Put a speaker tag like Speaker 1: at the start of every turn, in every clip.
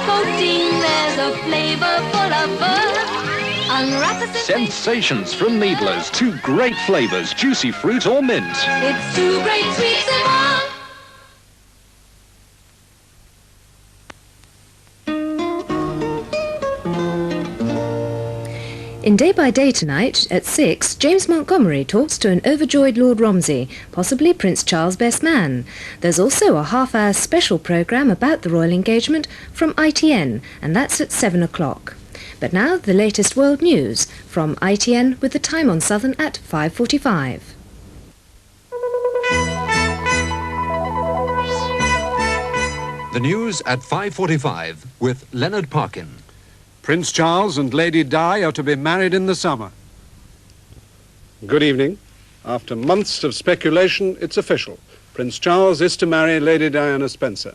Speaker 1: nicotine, there's a flavor full of fun. Unwrap the
Speaker 2: sensations from Needlers. 2 great flavors, juicy fruit or mint.
Speaker 1: It's 2 great sweets in one.
Speaker 3: In Day by Day tonight, at 6, James Montgomery talks to an overjoyed Lord Romsey, possibly Prince Charles' best man. There's also a half-hour special programme about the royal engagement from ITN, and that's at 7 o'clock. But now, the latest world news from ITN with the time on Southern at 5:45.
Speaker 4: The news at 5:45 with Leonard Parkin.
Speaker 5: Prince Charles and Lady Di are to be married in the summer. Good evening. After months of speculation, it's official. Prince Charles is to marry Lady Diana Spencer.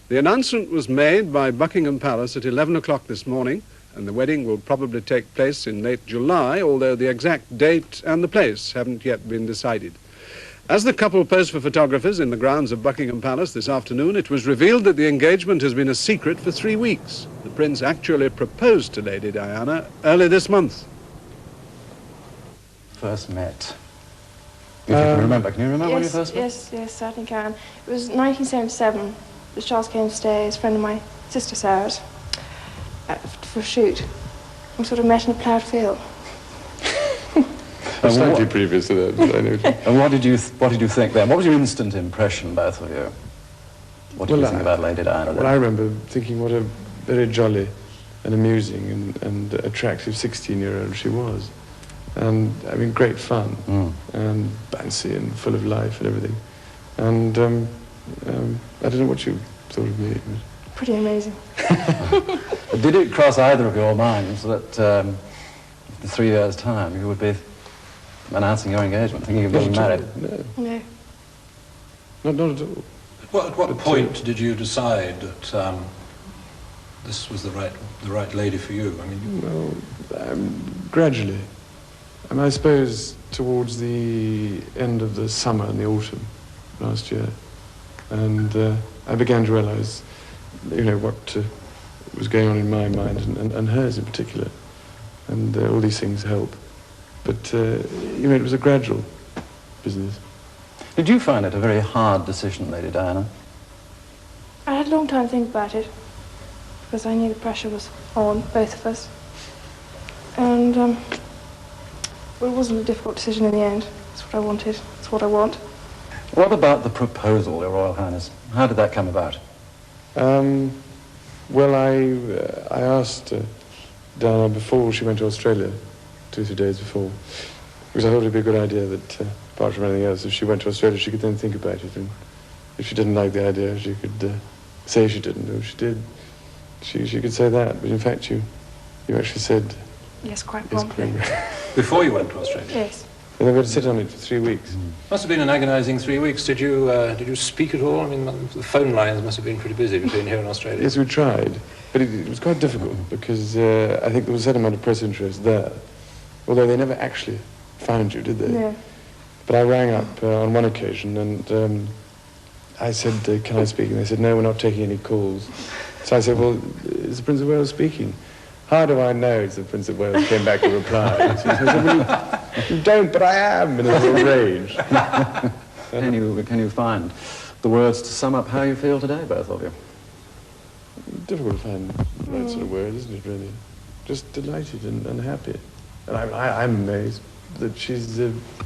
Speaker 5: The announcement was made by Buckingham Palace at 11 o'clock this morning, and the wedding will probably take place in late July, although the exact date and the place haven't yet been decided. As the couple posed for photographers in the grounds of Buckingham Palace this afternoon, it was revealed that the engagement has been a secret for 3 weeks. The Prince actually proposed to Lady Diana early this month.
Speaker 6: First met. If you can remember. Can you remember when you first met?
Speaker 7: Yes, certainly can. It was 1977. Charles came to stay as a friend of my sister Sarah's for a shoot. We sort of met in a ploughed field.
Speaker 8: Slightly previous to that, but I know.
Speaker 6: And what did you think then? What was your instant impression, both of you? What did you think about Lady Diana then?
Speaker 8: Well, I remember thinking what a very jolly and amusing and attractive 16-year-old she was. And, I mean, great fun. And bouncy and full of life and everything. And I don't know what you thought of me.
Speaker 7: Pretty amazing.
Speaker 6: Did it cross either of your minds that in 3 years' time you would be announcing your engagement, thinking of getting married?
Speaker 7: No.
Speaker 8: Not at all.
Speaker 9: Well, at what point did you decide that this was the right lady for you? I mean,
Speaker 8: well, gradually. I mean, I suppose towards the end of the summer and the autumn last year, and I began to realise, what was going on in my mind and hers in particular, and all these things help. But, it was a gradual business.
Speaker 6: Did you find it a very hard decision, Lady Diana?
Speaker 7: I had a long time to think about it, because I knew the pressure was on both of us. And, well, it wasn't a difficult decision in the end. It's what I wanted. It's what I want.
Speaker 6: What about the proposal, Your Royal Highness? How did that come about?
Speaker 8: Well, I asked Diana before she went to Australia, 2 or 3 days before, because I thought it'd be a good idea that, apart from anything else, if she went to Australia, she could then think about it, and if she didn't like the idea, she could say she didn't, or if she did, she could say that. But in fact, you actually said...
Speaker 7: Yes, quite promptly.
Speaker 9: before you went to Australia?
Speaker 7: Yes.
Speaker 8: And then we had to sit on it for 3 weeks.
Speaker 9: Must have been an agonising 3 weeks. Did you speak at all? I mean, the phone lines must have been pretty busy between here and Australia.
Speaker 8: Yes, we tried, but it was quite difficult because I think there was a certain amount of press interest there, although they never actually found you, did they?
Speaker 7: No.
Speaker 8: But I rang up on one occasion and I said, can I speak? And they said, no, we're not taking any calls. So I said, well, is the Prince of Wales speaking? How do I know it's the Prince of Wales? Came back to reply. She said, well, you don't, but I am, in a little rage.
Speaker 6: Can you find the words to sum up how you feel today, both of you?
Speaker 8: Difficult to find the right sort of word, isn't it, really? Just delighted and happy. And I'm amazed that she's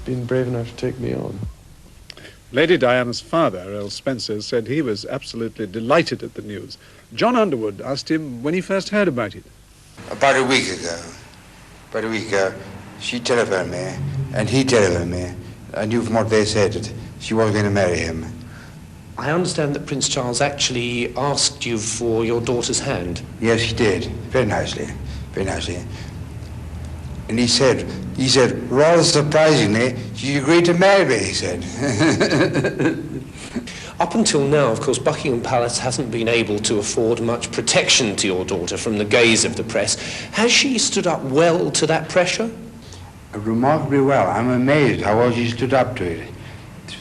Speaker 8: been brave enough to take me on.
Speaker 5: Lady Diana's father, Earl Spencer, said he was absolutely delighted at the news. John Underwood asked him when he first heard about it.
Speaker 10: About a week ago, she telephoned me, and he telephoned me. I knew from what they said that she was going to marry him.
Speaker 11: I understand that Prince Charles actually asked you for your daughter's hand.
Speaker 10: Yes, he did, very nicely. And he said, rather surprisingly, she agreed to marry me, he said.
Speaker 11: Up until now, of course, Buckingham Palace hasn't been able to afford much protection to your daughter from the gaze of the press. Has she stood up well to that pressure?
Speaker 10: Remarkably well. I'm amazed how well she stood up to it.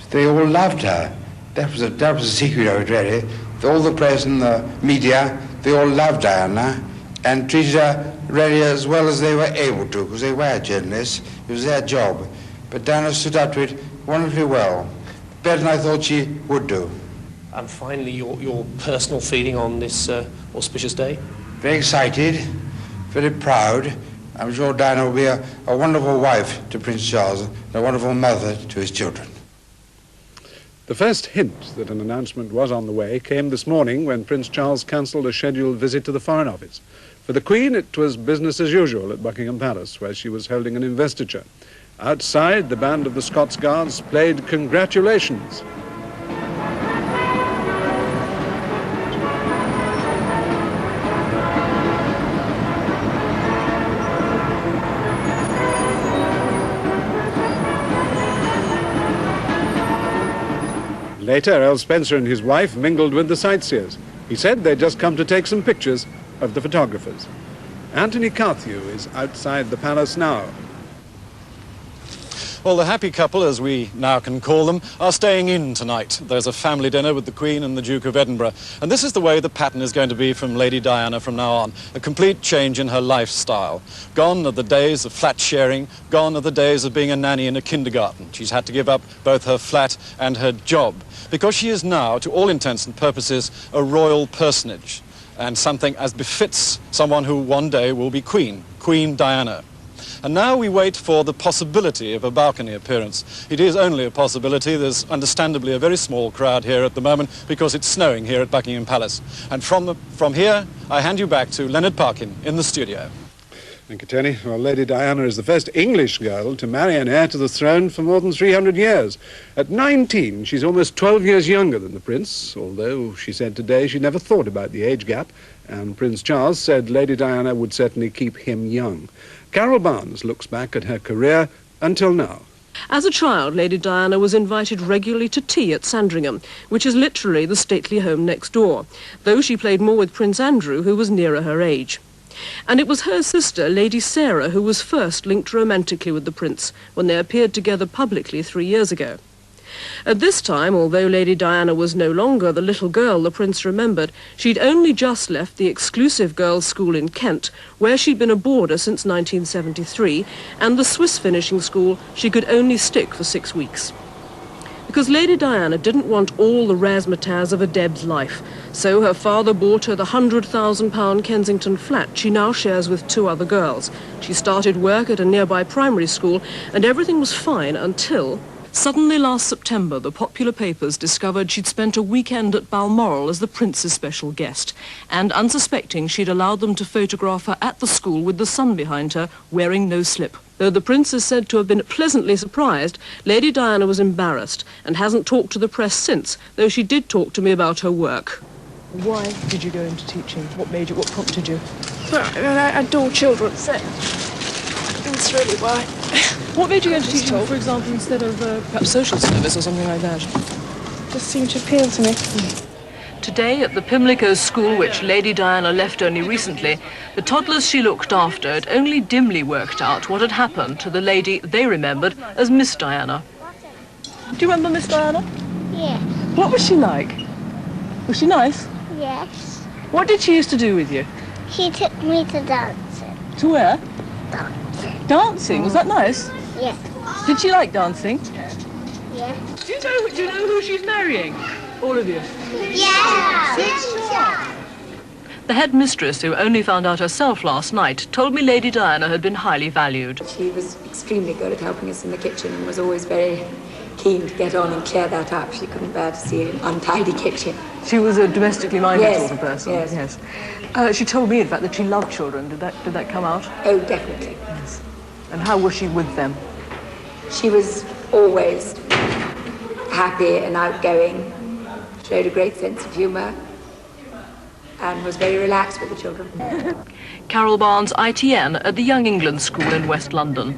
Speaker 10: They all loved her. That was a secret of it, really. All the press and the media, they all loved Diana and treated her really as well as they were able to, because they were journalists. It was their job. But Diana stood up to it wonderfully well, better than I thought she would do.
Speaker 11: And finally, your personal feeling on this auspicious day?
Speaker 10: Very excited, very proud. I'm sure Diana will be a wonderful wife to Prince Charles and a wonderful mother to his children.
Speaker 5: The first hint that an announcement was on the way came this morning when Prince Charles cancelled a scheduled visit to the Foreign Office. For the Queen, it was business as usual at Buckingham Palace, where she was holding an investiture. Outside, the band of the Scots Guards played Congratulations. Later, Earl Spencer and his wife mingled with the sightseers. He said they'd just come to take some pictures of the photographers. Anthony Carthew is outside the palace now.
Speaker 12: Well, the happy couple, as we now can call them, are staying in tonight. There's a family dinner with the Queen and the Duke of Edinburgh. And this is the way the pattern is going to be from Lady Diana from now on. A complete change in her lifestyle. Gone are the days of flat sharing. Gone are the days of being a nanny in a kindergarten. She's had to give up both her flat and her job, because she is now, to all intents and purposes, a royal personage, and something as befits someone who one day will be Queen Diana. And now we wait for the possibility of a balcony appearance. It is only a possibility. There's understandably a very small crowd here at the moment because it's snowing here at Buckingham Palace. And from here, I hand you back to Leonard Parkin in the studio.
Speaker 5: Thank you, Tony. Well, Lady Diana is the first English girl to marry an heir to the throne for more than 300 years. At 19, she's almost 12 years younger than the prince, although she said today she never thought about the age gap, and Prince Charles said Lady Diana would certainly keep him young. Carol Barnes looks back at her career until now.
Speaker 13: As a child, Lady Diana was invited regularly to tea at Sandringham, which is literally the stately home next door, though she played more with Prince Andrew, who was nearer her age. And it was her sister, Lady Sarah, who was first linked romantically with the prince when they appeared together publicly 3 years ago. At this time, although Lady Diana was no longer the little girl the prince remembered, she'd only just left the exclusive girls' school in Kent, where she'd been a boarder since 1973, and the Swiss finishing school she could only stick for 6 weeks. Because Lady Diana didn't want all the razzmatazz of a Deb's life, so her father bought her the £100,000 Kensington flat she now shares with 2 other girls. She started work at a nearby primary school, and everything was fine until... Suddenly last September, the popular papers discovered she'd spent a weekend at Balmoral as the prince's special guest, and unsuspecting, she'd allowed them to photograph her at the school with the sun behind her, wearing no slip. Though the prince is said to have been pleasantly surprised, Lady Diana was embarrassed and hasn't talked to the press since, though she did talk to me about her work. Why did you go into teaching? What prompted you?
Speaker 7: Well, I adore children, so that's really why.
Speaker 13: What made you go into teaching, for example, instead of perhaps social service or something like that?
Speaker 7: Just seemed to appeal to me.
Speaker 13: Today, at the Pimlico school, which Lady Diana left only recently, the toddlers she looked after had only dimly worked out what had happened to the lady they remembered as Miss Diana. Do you remember Miss Diana?
Speaker 14: Yes.
Speaker 13: What was she like? Was she nice?
Speaker 14: Yes.
Speaker 13: What did she used to do with you?
Speaker 14: She took me to dancing.
Speaker 13: To where?
Speaker 14: Dancing.
Speaker 13: Dancing? Was that nice?
Speaker 14: Yes.
Speaker 13: Did she like dancing?
Speaker 14: Yes.
Speaker 13: Do you know who she's marrying? All of you?
Speaker 14: Yes.
Speaker 13: The headmistress, who only found out herself last night, told me Lady Diana had been highly valued.
Speaker 15: She was extremely good at helping us in the kitchen and was always very keen to get on and clear that up. She couldn't bear to see an untidy kitchen.
Speaker 13: She was a domestically minded sort of person.
Speaker 15: Yes.
Speaker 13: She told me, in fact, that she loved children. Did that come out?
Speaker 15: Oh, definitely.
Speaker 13: Yes. And how was she with them?
Speaker 15: She was always happy and outgoing, showed a great sense of humour, and was very relaxed with the children.
Speaker 13: Carol Barnes, ITN, at the Young England School in West London.